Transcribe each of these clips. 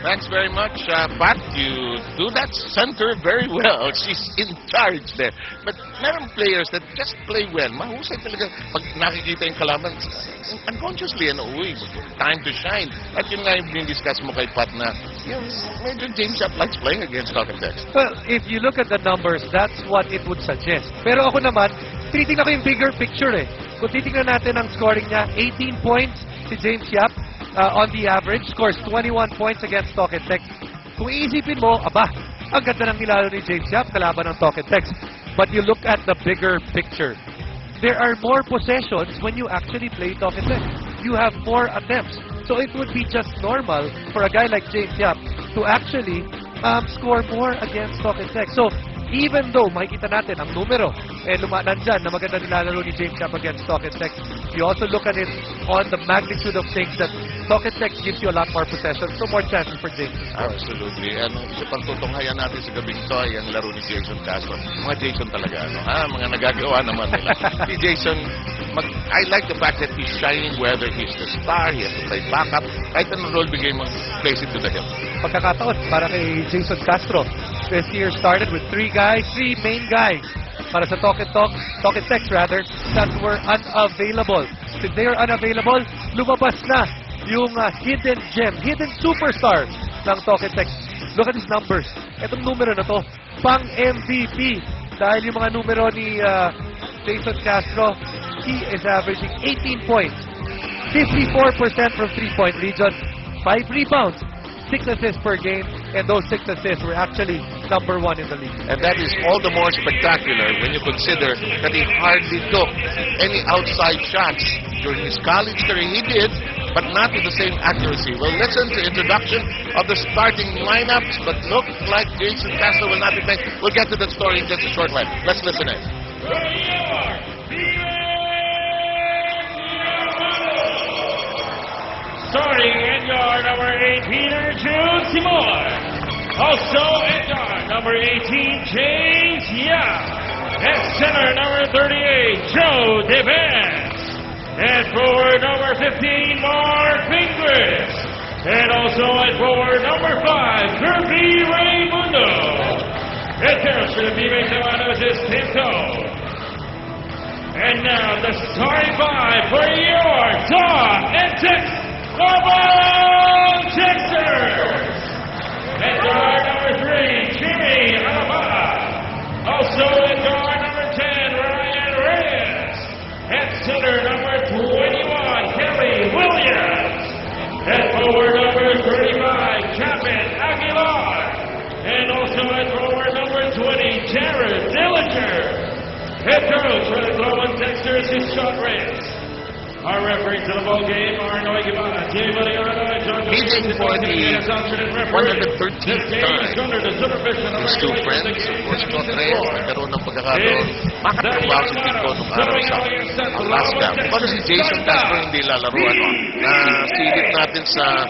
Thanks very much, Pat. You do that center very well. She's in charge there. But meron players that just play well. Mahusay talaga. Pag nakikita yung kalaban, unconsciously, uy, time to shine. At yun nga yung discuss mo kay Pat na, yung medyo James Yap likes playing against Talk and Text. Well, if you look at the numbers, that's what it would suggest. Pero ako naman, tinitingnan ko yung bigger picture eh. Kung titingnan natin ang scoring niya, 18 points si James Yap. On the average, scores 21 points against Talk and Text. Kung iisipin mo, aba, ang ganda ng nilaro ni James Yap, kalaban ng Talk and Text. But you look at the bigger picture. There are more possessions when you actually play Talk and Text. You have more attempts. So it would be just normal for a guy like James Yap to actually score more against Talk and Text. So even though makikita natin ang numero, nandyan na maganda nilalaro ni James Yap against Talk and Text, you also look at it on the magnitude of things that Talk and Text gives you a lot more possession, so more chances for James. Absolutely. Isa pang tutunghayan natin sa gabing ito ay ang laro ni Jason Castro. Mga Jason talaga, mga nagagawa naman nila. Si Jason, I like the fact that he's shining, whether he's the star, he has to play backup, kahit anong role bigay mo, place it to the hill. Pagkakataon para kay Jason Castro. This year started with three main guys para sa Talk and Text rather, that were unavailable. Since they are unavailable, lumabas na yung hidden gem, hidden superstar ng Talk and Text. Look at his numbers. Itong numero na to, pang MVP. Dahil yung mga numero ni Jason Castro, he is averaging 18 points, 54% from 3-point region, 5 rebounds, 6 assists per game, and those 6 assists were actually #1 in the league. And that is all the more spectacular when you consider that he hardly took any outside shots during his college career. He did, but not with the same accuracy. We'll listen to introduction of the starting lineups, but looks like Jason Castro will not be playing. We'll get to that story in just a short while. Let's listen in. Starting at guard number 8, Peter June Seymour. Also at guard number 18, James Yap. At center number 38, Joe DeVance. At forward number 15, Mark Pingrich. And also at forward number 5, Kirby Raimundo. At terrace for the B-Base is Tinto. And now the starting five for your Talk and Text Texers. At guard number 3, Jimmy Alaba. Also at guard number 10, Ryan Reyes. At center number 21, Kelly Williams. At forward number 35, Chapman Aguilar. And also at forward number 20, Jared Dillinger. Head coach for the Global Texters is Sean Reyes. Our referees to the ball game are Noy Guevara, Jay Valiarado, and John Meeting for the 113th time. These two friends, of course, Torres, nagkaroon ng pagkakataon. Makatrabaho si Tito nung araw sa Alaska. Paano si Jason Castro hindi lalaruan? Silip natin sa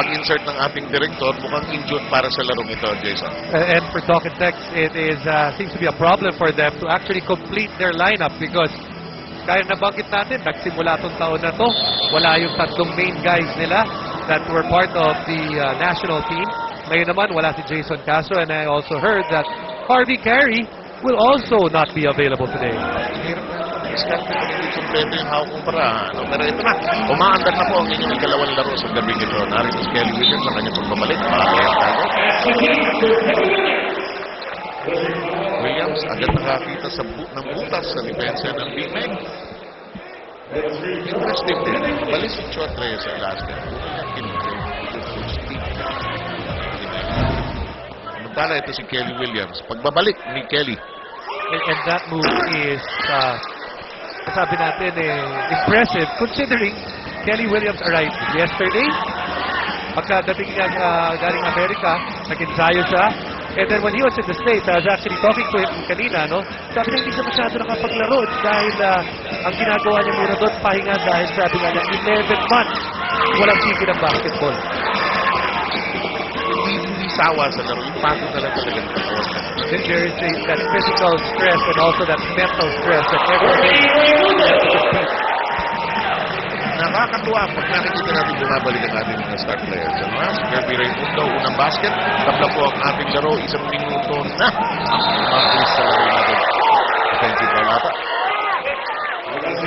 pag-insert ng ating director, mukhang injured para sa larong ito, Jason. And for Talk and Text, it is seems to be a problem for them to actually complete their lineup because kaya nabanggit natin, nagsimula itong taon na to, wala yung tatlong main guys nila that were part of the national team. Ngayon naman, wala si Jason Castro, and I also heard that Harvey Carey will also not be available today. Start na hindi kompleto yung hawak kong para. Pero ito na, umaandar na po ang inyong ikalawang laro sa gabi ito. Narito si Kelly Williams sa kanyang pagbabalik. Williams agad nakakita ng butas sa depensa ng B-Meg. Interesting din. Balik si Chua Reyes sa Alaska. Samantala ito si Kelly Williams. Pagbabalik ni Kelly. And that move is, sabi natin, impressive considering Kelly Williams arrived yesterday. Pagkadating niya galing Amerika, nag-ensayo siya. And then when he was in the States, I was actually talking to him kanina, no? Sabi niya, hindi siya masyado nakapaglaro dahil ang ginagawa niya muna doon, pahinga dahil sabi nga niya, 11 months, walang tigil ng basketball. Hindi sawa sa laro. Yung pagod na lang talaga ng katawan. Then there is that physical stress and also that mental stress that every day has to compete. Nakakatuwa pag nakikita natin bumabalik ang ating mga star players. Ano nga? Si Kirby Raimundo, unang basket. Tabla po ang ating laro. 1 minuto na ang umakilis sa laro natin. Defensive foul ata.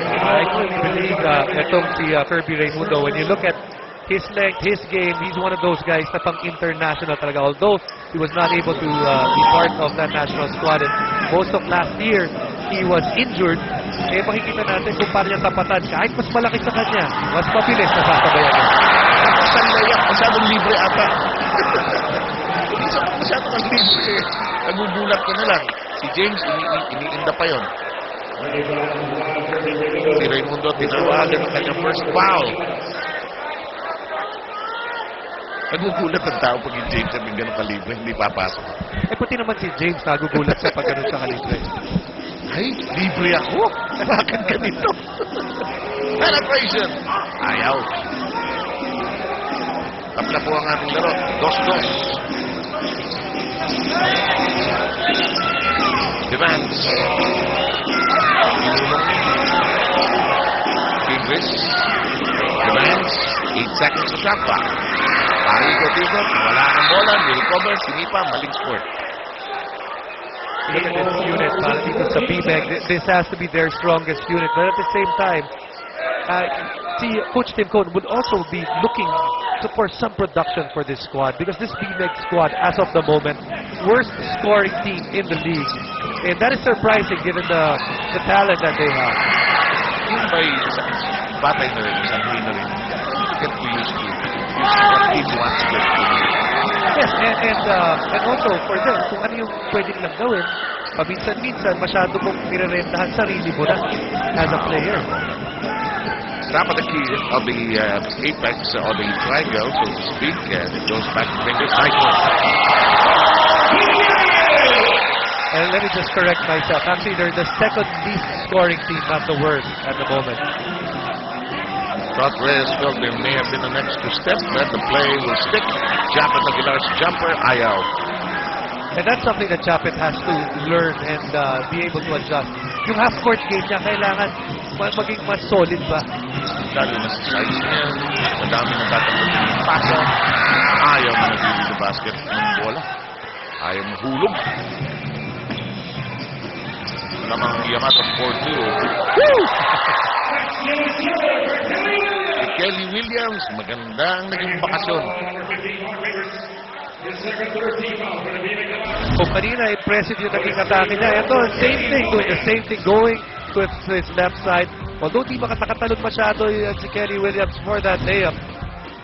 I truly believe itong si Kirby Raimundo, when you look at his length, his game, he's one of those guys na pang-international talaga. Although he was not able to be part of that national squad, and most of last year, he was injured. Eh, makikita natin kung paano niya tapatan. Kahit mas malaki sa kanya, mas mabilis na sasabayan niya. Sandayak, masyadong libre ata. Masyadong ang libre. Nagugulat ko na lang. Si James, iniinda pa yon. Si Raimundo, tinawagan ang kanyang first foul. Nagugulat ang tao pag yung James ang ganun kalibre, hindi papasok. Eh, pati naman si James nagugulat sa pag ganun siya kalibre. Ay, libre ako. Bakit ganito? Penetration. Ayaw. Tapla po ang ating laro. 2-2. Demands. Ingris. Demands. 8 seconds to shot clock. Parigot-igot. Wala ang bola. Recover. Sinipa. Maling sport. Look at this unit, para dito sa BMEG. This has to be their strongest unit. But at the same time, see, Coach Tim Cohn would also be looking for some production for this squad, because this BMEG squad, as of the moment, worst scoring team in the league. And that is surprising given the talent that they have. Yun ba'y batay na rin, sanduin na rin. Get to used to what team wants to get to. Yes, and also for them, kung ano yung pwedeng lang gawin, paminsan-minsan masyado mong nirerentahan sarili mo na as a player. Top of the key of the apex or the triangle, so to speak, and it goes back to fingers. Nice one. And let me just correct myself. Actually, they're the second least scoring team, not the worst at the moment. Thought Reyes felt there may have been an extra step, but the play will stick. Japet Aguilar's jumper, ayaw. And that's something that Japet has to learn and be able to adjust. Yung half-court game niya, kailangan maging mas solid ba? Lalo na sa size niya, madami na tatanggap ng pasa. Ayaw na nagiging sa basket ng bola. Ayaw mahulog. Namang Yamato 4-2. Woo! Kelly Williams, magandang naging bakasyon. Kung kanina, impressive yung naging atake niya. Ito, same thing, doing the same thing, going to his left side. Although di makatakatalon masyado si Kelly Williams for that layup.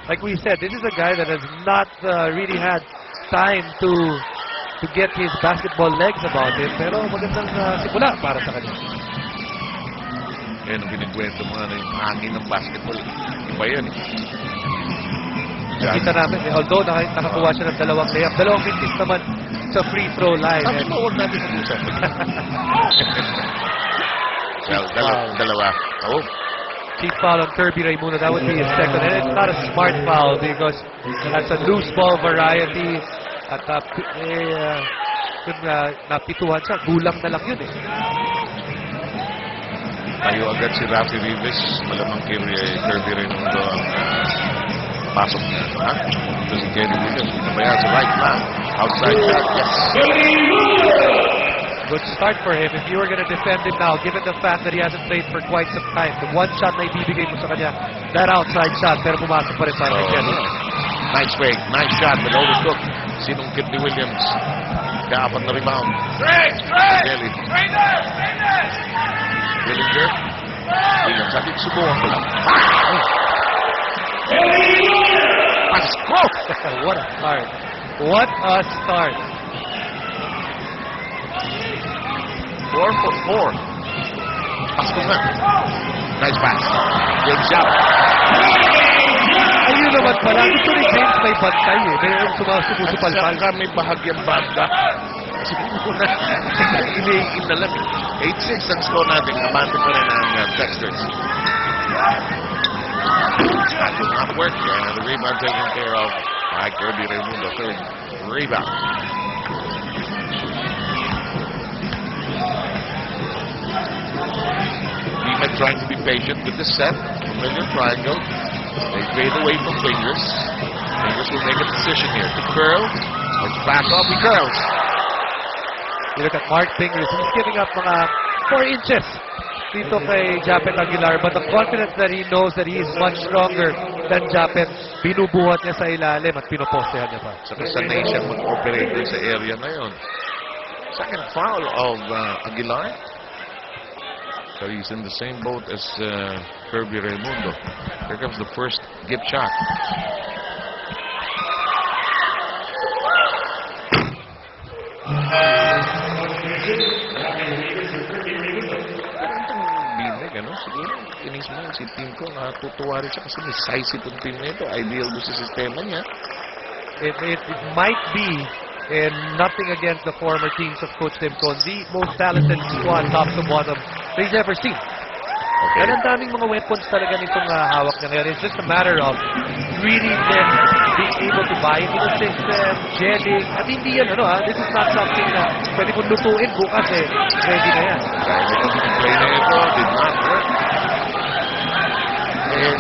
Like we said, this is a guy that has not really had time to get his basketball legs about him. Pero magandang simula para sa kanya. Yan ang binigwento mo na yung hangin ng basketball. Iba yan. Nakita namin, although nakakuha siya ng 2 layup, 2 minutes naman sa free throw line. Sabi mo, huwag natin mag-usap. Dalawa. Oh. Cheap foul on Kirby Raimundo. That would be his second. And it's not a smart foul because that's a loose ball variety. At kung napituhan siya, gulang na lang yun eh. Tayo agad si Rafi Rivas. Malamang Kirby Raimundo ang pasok niya. Ha? Ito si Kenny Williams. Nabayan sa right na. Outside shot. Yes. Good start for him. If you were going to defend him now, given the fact that he hasn't played for quite some time, the one shot na ibibigay mo sa kanya, that outside shot, pero pumasok pa rin para kay Kenny. Nice fake. Nice shot. But overtook. Sinungkit ni Williams. Kaapat na rebound. Kelly. Willinger. Williams. Sabi, subukan ko lang. Pasko! What a start. What a start. 4 for 4. Pasko nga. Nice pass. Good job. Ayun naman pala. Gusto ni James may bantay eh. Mayroong sumusupalpal. At saka may bahagyang banda. Siguro na. Iniingin na lang. 8-6 ang score natin. Kamante pa rin ang Texters. Good work. The rebound taken care of by Kirby Raimundo. Third rebound. We've been trying to be patient with the set. familiar triangle. They fade away from Fingers. Fingers will make a decision here to curl or to back off. He curls. You look at Mark Fingers, he's giving up mga 4 inches dito kay Japet Aguilar, but the confidence that he knows that he is much stronger than Japet, binubuhat niya sa ilalim at pinopostehan niya pa. Saka sanay siyang mag-operate sa area na yun. Second foul of Aguilar. So he's in the same boat as Kirby Raimundo. Here comes the first gift shot. Bineg, ano? Siguro, inis mo si team ko. Natutuwa rin siya kasi may size itong team na ito. Ideal doon sa sistema niya. It might be, and nothing against the former teams of Coach Tim Cohn, the most talented squad top to bottom they've ever seen. Okay. And ang daming mga weapons talaga nitong hawak niya ngayon. It's just a matter of reading them, being able to buy into the system, gelling. At hindi yan, this is not something na pwede kong lutuin bukas ready na yan. Dahil itong play na ito did not work.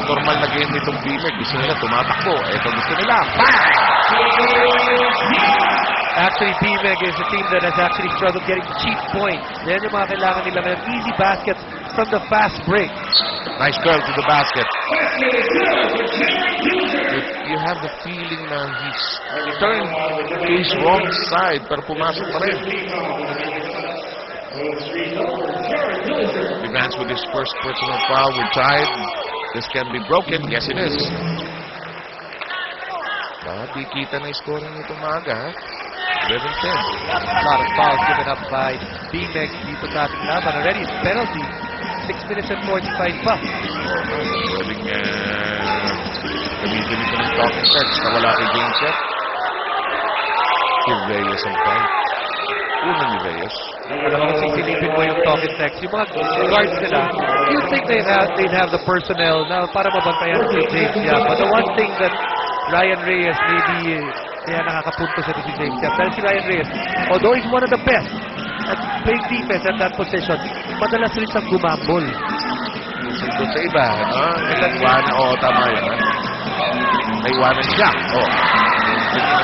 Normal na game nitong Bineg. Gusto nila tumatakbo. Ito gusto nila. Bang! Actually, BMEG is a team that has actually struggled getting cheap points. Yan yung mga kailangan nila ngayon. Easy baskets from the fast break. Nice curl to the basket. You have the feeling na he's turned to his wrong side pero pumasok pa rin. Advance with his first personal foul. We're tied. This can be broken. Yes, it is. Di kita na yung scoring nito maaga, ha? 11-10. A lot of fouls given up by BMEG dito sa ating laban. Already, it's penalty. 6 minutes and 45 pa. Pwedeng gamitin ito ng talking text na wala kay James Yap. Si Reyes ang time. Una ni Reyes. Alam mo kung sisilipin mo yung talking text, yung mga guards nila, you'd think they'd have the personnel na para mabantayan si James Yap. But the one thing that Ryan Reyes maybe kaya nakakapunto sa si James Yap. Dahil si Ryan Reyes, although he's one of the best at playing defense at that position, madalas rin siyang gumambol. Doon sa iba, naiwanan. Oo, tama yun. Naiwanan siya.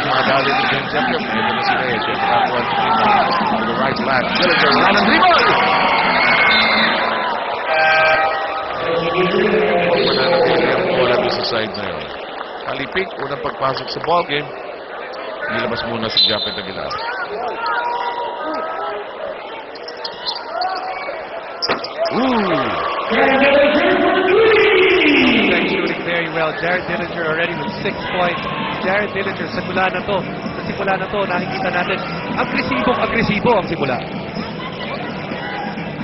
Madali ni James Yap. Ito na si Reyes. Nakakuha niya to the right flat. Dillinger, run and dribble! Mananatili ang bola doon sa side na yun. Kalipik, unang pagpasok sa ballgame. Nilabas muna si Japet Aguilar. Shooting very well. Jared Dillinger already with 6 points. Jared Dillinger, sa simula na to, nakikita natin, agresibo ang simula.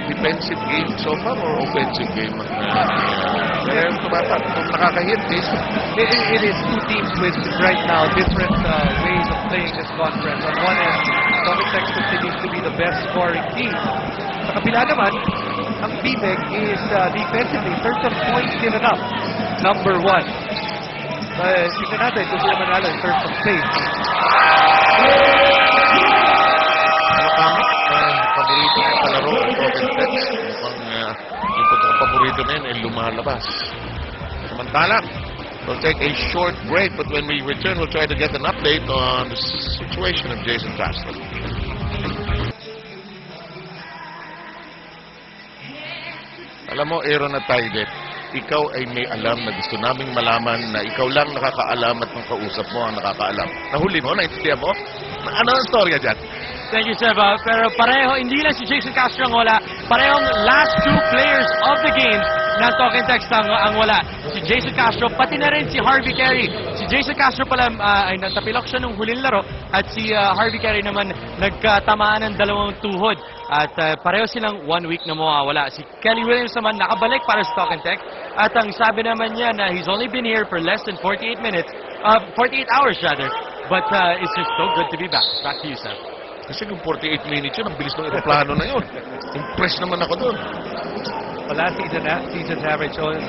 Defensive game so far or offensive game? Kaya tumatak, kung nakakahit, It is two teams with right now different ways of playing this conference. On one end, Comitex continues to be the best scoring team. Sa kabila naman, ang BMEG is defensively, in terms of points given up, number 1. Tingnan natin kung sila manalo in terms of pace. Paborito ng kalaro ng Comitex. Yung paborito na yun ay lumalabas. Samantala, we'll take a short break, but when we return, we'll try to get an update on the situation of Jason Castro. Alam mo, Aaron at Tydet, ikaw ay may alam na gusto naming malaman na ikaw lang nakakaalam at ng kausap mo ang nakakaalam. Nahuli mo? Naintindihan mo? Ano ang storya dyan? Thank you, Seba. Pero pareho, hindi lang si Jason Castro ang wala. Parehong last 2 players of the game na talking text ang wala. Si Jason Castro, pati na rin si Harvey Carey. Si Jason Castro pala ay natapilok siya nung huling laro at si Harvey Carey naman nagkatamaan ng 2 tuhod. At pareho silang 1 week na mawawala. Si Kelly Williams naman nakabalik para sa talking text. At ang sabi naman niya na he's only been here for less than 48 hours rather. But it's just so good to be back. Back to you, Seb. Kasi kung 48 minutes yun, ang bilis ng aeroplano na yun. Impressed naman ako doon. Well, last season's average 9.5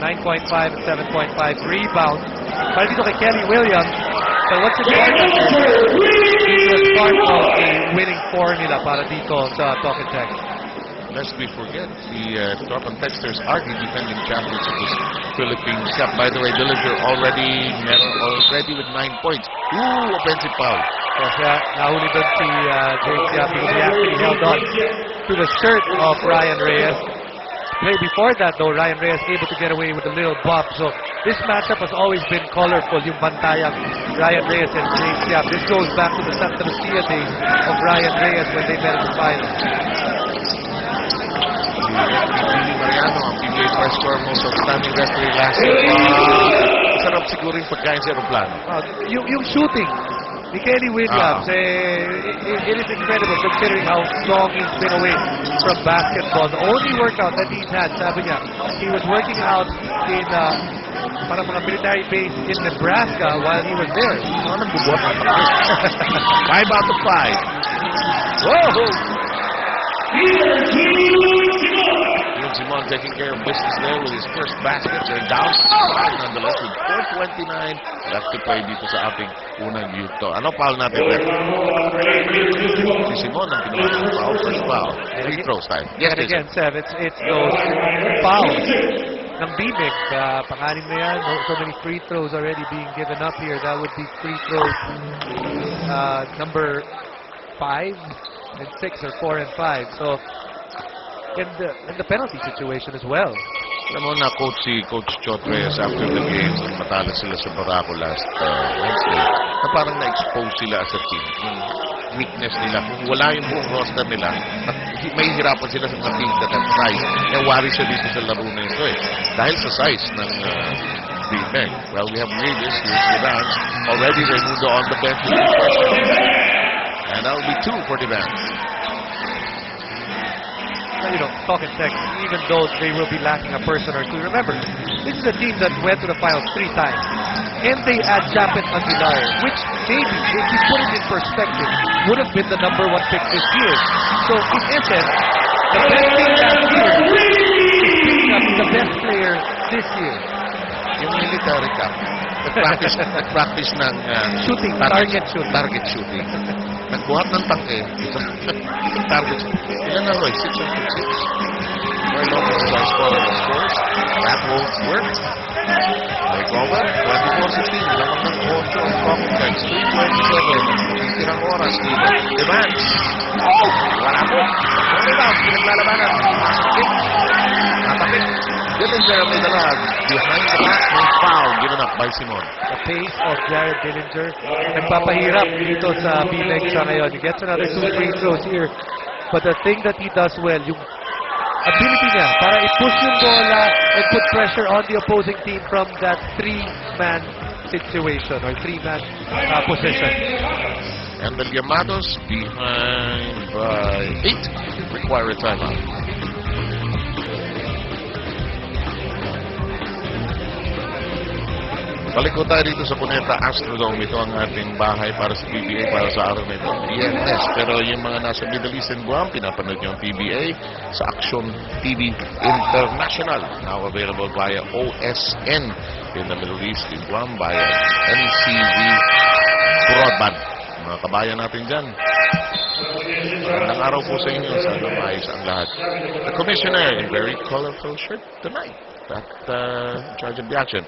and 7.5 rebounds. Para dito kay Kelly Williams, so what's important is part of a winning formula para dito sa Talking Tech. lest we forget, the Torpan Texters are the defending champions of this Philippines Cup. By the way, Dillinger already with 9 points. Ooh, offensive foul. Kasi nahuli doon si James Yap because he actually held on to the shirt of Ryan Reyes. Play before that, though, Ryan Reyes able to get away with a little bump. So this matchup has always been colorful, yung bantayang Ryan Reyes and James Yap. This goes back to the Santa Lucia days of Ryan Reyes when they met in the finals. Billy Mariano, ang PBA first score, most outstanding referee last year. Sarap siguro yung pagkain sa aeroplano. Yung shooting ni Kenny Williams, it is incredible considering how long he's been away from basketball. The only workout that he's had, sabi niya, he was working out in parang mga military base in Nebraska while he was there. Ano nagbubuhat ng pagkain? 5 out of 5. Whoa! Ian Simon taking care of business there with his first basket. They're down 5 nonetheless with 4:29 left to play dito sa ating unang yuto. Ano foul natin? Si Simon ang kinuha ng foul, first foul. Free throws time. Yes, And again, Sev, it's those fouls ng BMIC. Panganin na yan. So many free throws already being given up here. That would be free throws number 5 and 6 or 4 and 5. So, in the penalty situation as well. Alam mo na si Coach Chot Reyes after the game, nung matalo sila sa Barako last Wednesday, na parang na-expose sila as a team. Yung weakness nila. Kung wala yung buong roster nila, may hirapan sila sa mga team that have size. Kaya wari siya dito sa laro na ito eh. Dahil sa size ng BMEC. Well, we have Reyes, here's the Vans. Already Raimundo on the bench with the question. And that will be 2 for the Vans. You know, Talking Tech, even though they will be lacking a person or two, remember, this is a team that went to the finals 3 times. And they add Japet Aguilar, which maybe, if you put it in perspective, would have been the number 1 pick this year. So, in essence, the best thing last year is picking up the best player this year. Yung military camp, nag-practice ng Shooting, target shooting. Target shooting. Nagbuhat ng tangke. Target shooting. Ilan na Roy? 6 on 6. Roy Lopez is our scorer of scores. That won't work. Mike Over, 24-16. Lamang ng 8 ang Talking Text. 3:27. Tirang oras dito. Evans. Wala po. Rebound. Pinaglalabanan. Natapit. Dillinger may dalag. Behind the back, may foul given up by Simon. The pace of Jared Dillinger nagpapahirap dito sa BMEC siya ngayon. He gets another 2 free throws here. But the thing that he does well, yung ability niya para i-push yung bola and put pressure on the opposing team from that 3-man situation or 3-man position. And the Llamados behind by 8 require a timeout. Balik ko tayo dito sa Cuneta Astrodome. Ito ang ating bahay para sa PBA para sa araw na ito. BNS. Pero yung mga nasa Middle East and Guam, pinapanood nyo ang PBA sa Action TV International. Now available via OSN in the Middle East and Guam via MCV Broadband. Mga kabayan natin dyan. Magandang araw po sa inyo. Sana maayos ang lahat. The Commissioner in very colorful shirt tonight. At in charge of the action.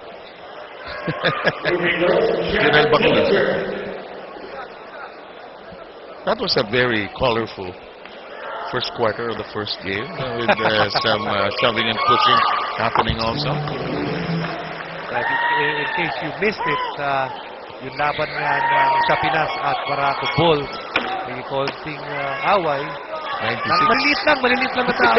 That was a very colorful first quarter of the first game with some shoving and pushing happening also. In case you missed it, yung laban nga ng Chapinas at Barako Bull, may konting away. 96. Maliliit lang na tao.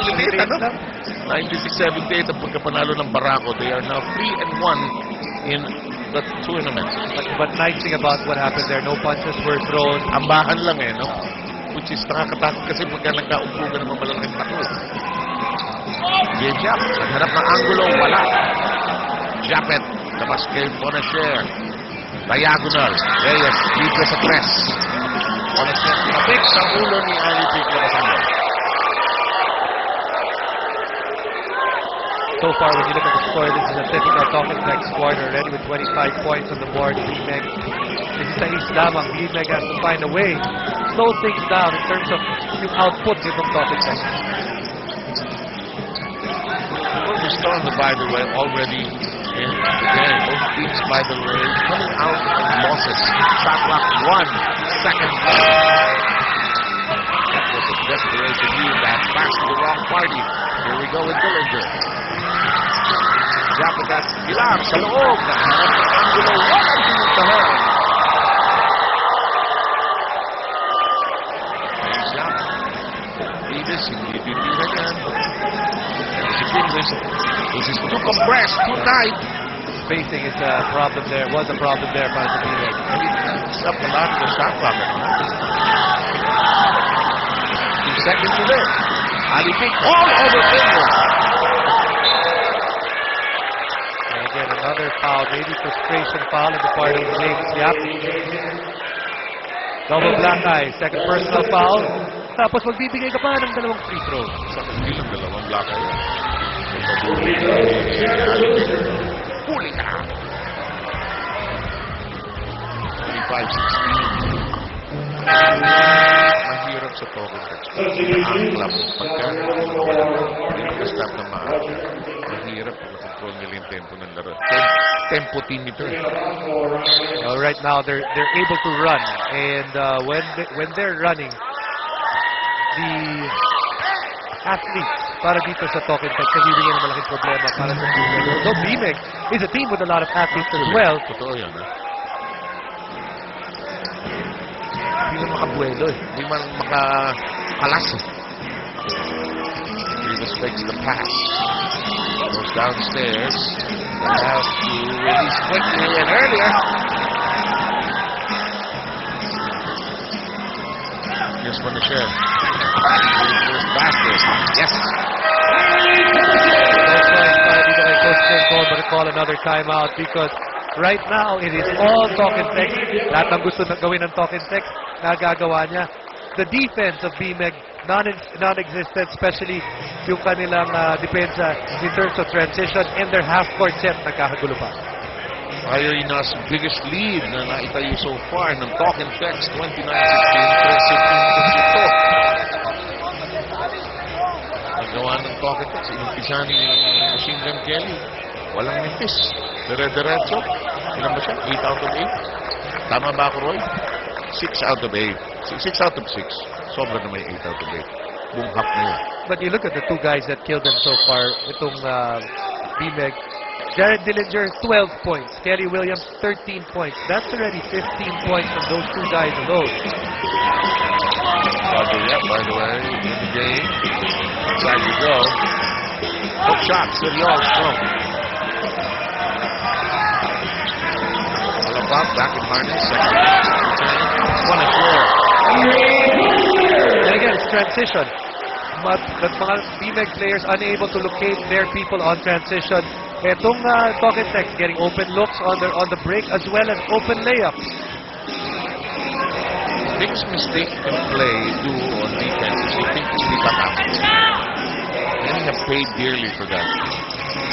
Maliliit lang. 96-78 ang pagkapanalo ng Barako. They are now 3-1 in the tournament. But nice thing about what happened there, no punches were thrown. Ambahan lang eh, no? Which is nakakatakot kasi pagka nagkaupo ka naman malaking tako. Jejap, naghanap ng angulo, wala. Japet, labas kay Bonacher. Diagonal, Reyes, libre sa press. Bonacher, kapit sa ulo ni Ali Pico Basango. So far, when you look at the score, this is a typical Talking Tech squad already with 25 points on the board. BMEC, this is the East lamang. BMEC has to find a way, slow things down in terms of yung output nitong Talking Tex. We're starting, by the way, already in again. Both teams, by the way, coming out of losses. Shot clock 1 second left. That was a desperation lead that passed to the wrong party. Here we go with Dillinger. Drop at Pilar sa loob. Nahanap ng Angulo. Walang pinuntahan. James Yap. Davis, hindi titira yan. This is too compressed, too tight. Spacing is a problem there. Was a problem there para sa Bimek. It's up a lot of the shot clock. 2 seconds to live. Ali Pick all over Finland. And again, another foul. Maybe frustration foul on the part of James Yap. Double black eye. Second personal foul. Tapos magbibigay ka pa ng dalawang free throw. Sa kanila, dalawang black eye. Huli ka. 35-16. Mahirap sa Talking Tex. Ang club. Pagka stop na maaga, mahirap ang control nila yung tempo ng laro. Tempo team ito. Right now, they're able to run. And when they're running, the athletes para dito sa Talking Tex, nabibigyan ng malaking problema para sa Bimek. Although Bimek is a team with a lot of athletes as well. Totoo yan, ha? Hindi man makabuelo, eh. Hindi man makakalas, eh. Rivas fakes the pass. Goes downstairs. Has to release quickly and earlier. Here's one to share. First basket. Yes. But call another timeout because right now it is all Talking Tex. Lahat ng gusto na gawin ng Talking Tex, nagagawa niya. The defense of Bimek non-existent, especially yung kanilang depensa in terms of transition and their half-court set nagkakagulo pa. Arena's biggest lead na naitayo so far ng Talking Tex 29-16 13-22. Nagawa ng Talking Tex, inumpisa ni Machine Gun Kelly. Walang nipis. Dire-diretso. Ilan ba siya? 8 out of 8? Tama ba ako, Roy? 6 out of 8. 6 out of 6. Sobra na may 8 out of 8. Buong half na yun. But you look at the two guys that killed them so far. Itong Bimek. Jared Dillinger, 12 points. Kelly Williams, 13 points. That's already 15 points from those two guys alone. By the way, in the game. Inside you go. Hook shot, City Hall strong. Alabama back in harness. One and four. And again, it's transition. But mga Bimek players unable to locate their people on transition. Etong Talking Tex getting open looks on the break as well as open layups. Biggest mistake you can play do on defense is you think it's pick up athletes. And you have paid dearly for that.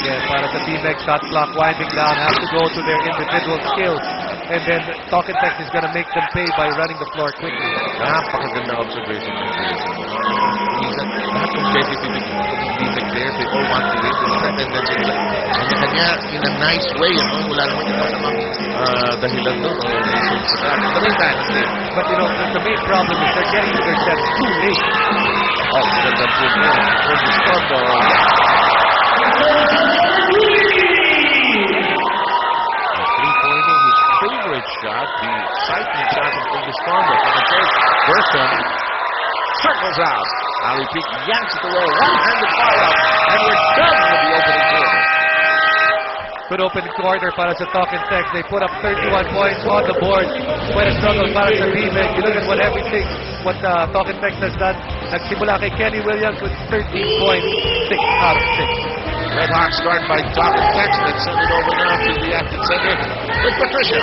Yeah, para sa Bimek, shot clock winding down, have to go to their individual skills. And then Talking Tex is going to make them pay by running the floor quickly. Napakaganda observation ng Minsan, lahat competitive Bimek players, they all want to win. Tendency nila. Kanya-kanya, in a nice way, wala naman yung masamang dahilan doon or reason for that. But you know, the main problem is they're getting to their sets too late. Oh, maganda po mo. For the start, a three-pointer, his favorite shot, the excitement shot from the Stormer. Burton circles out. Ali Peak yanks it away, one-handed fire-up, and we're done with the opening quarter. Good open quarter para sa Talking Tex. They put up 31 points on the board. Quite a struggle para sa Bimek. You look at what Talking Tex has done. Nagsimula kay Kenny Williams with 13 points, 6 out of 6. Red Hawks start by Talking Tex, then send it over now to the active center with Patricia.